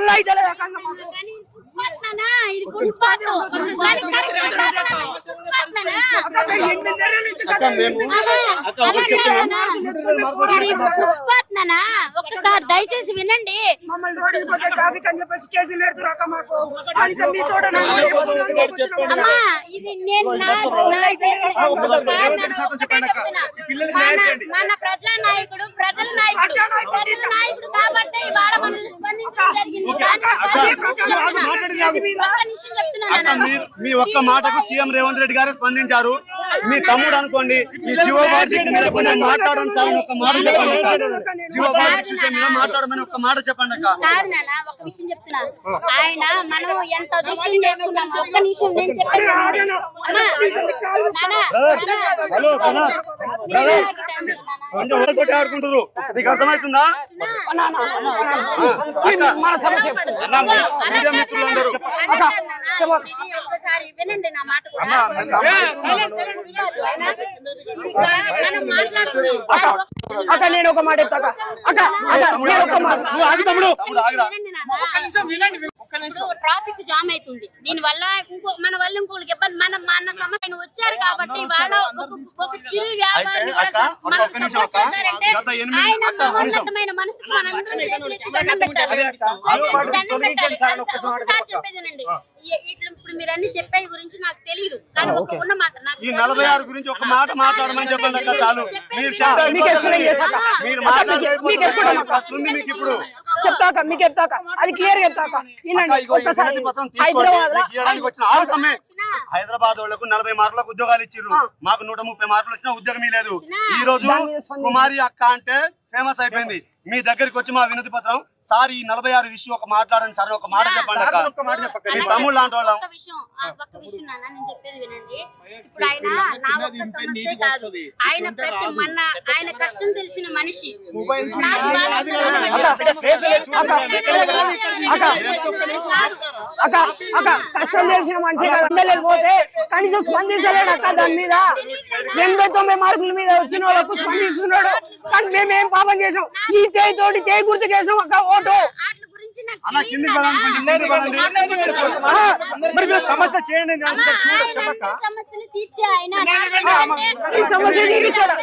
మళ్ళీ అయితే ఒక్కసారి దయచేసి వినండి. మమ్మల్ని రోడ్డు పోతే ట్రాఫిక్ అని చెప్పేసి కేసులు పెడుతురు అక్క మాకు. అమ్మా ఇది నేను మన ప్రజానాయకుడు ప్రజల నాయకుడు కాబట్టి ఇవాళ మనల్ని స్పందించడం జరిగింది. మీ ఒక్క మాటకు సీఎం రేవంత్ రెడ్డి గారు స్పందించారు. మీ తమ్ముడు అనుకోండి ఈ జియో బార్జిక్ మీద మాట్లాడడం సార్ ఒక మాట చెప్పండి. జియో బార్జిక్ మీద మాట్లాడమని ఒక మాట చెప్పండి అక్క. కాదు నాన్న ఒక విషయం చెప్తున్నాను. ఆయన మనం ఎంత అదృష్టం చేసుకున్నాం. ఒక్క నిమిషం నేను చెప్పాను. ఆడుకుంటారు నీకు అర్థమవుతుందా? మన సమస్య ఒక్కసారి వినండి నా మాట అక్క. నేను ఒక మాట చెప్తా అక్క. ట్రాఫిక్ జామ్ అవుతుంది. దీని వల్ల మన వల్ల ఇంకోళ్ళకి ఇబ్బంది. మన సమస్య వచ్చారు కాబట్టి వాళ్ళ ఒక చిరు వ్యాపారం ఆయన మనసుకు మనందరం చేతులెత్తి దండం పెట్టాలి. ఒకసారి చెప్పేదేనండి. ఇప్పుడు మీరు అన్ని చెప్పే గురించి నాకు తెలియదు కానీ ఉన్న మాట ఈ 46 గురించి ఒక మాట మాట్లాడమని చెప్పండి అక్క. చాలు ఇప్పుడు చెప్తాక మీకు చెప్తాక అది క్లియర్ చెప్తాక హైదరాబాద్ వాళ్ళకు 40 మార్కులకు ఉద్యోగాలు ఇచ్చారు. మాకు 130 మార్కులు వచ్చినా ఉద్యోగం లేదు. ఈ రోజు కుమారి అక్క అంటే ఫేమస్ అయిపోయింది. మీ దగ్గరికి వచ్చి మా వినతి పత్రం సార్ ఈ 46 విషయం ఒక మాట్లాడండి సార్ ఒక మాట చెప్పండి అక్క. మీ తమ్ముడు లాంటి వాళ్ళం. ఇప్పుడు ఆయన నా ఒక్క సమస్య కాదు. ఆయన ప్రతి ఆయన కష్టం తెలిసిన మనిషి. కష్టం తెలిసిన మనిషి ఎమ్మెల్యేలు పోతే కనీసం స్పందించలేడు అక్క. దాని మీద 89 మార్కుల మీద వచ్చిన వాళ్ళకు స్పందిస్తున్నాడు. కానీ మేమేం పాపం చేసాం? ఈ చేయి తోటి చేయి గుర్తు చేసాం అక్క. ఓటు సమస్య చేయండి. సమస్యలు తీర్చే ఆయన సమస్య తీర్చాడు.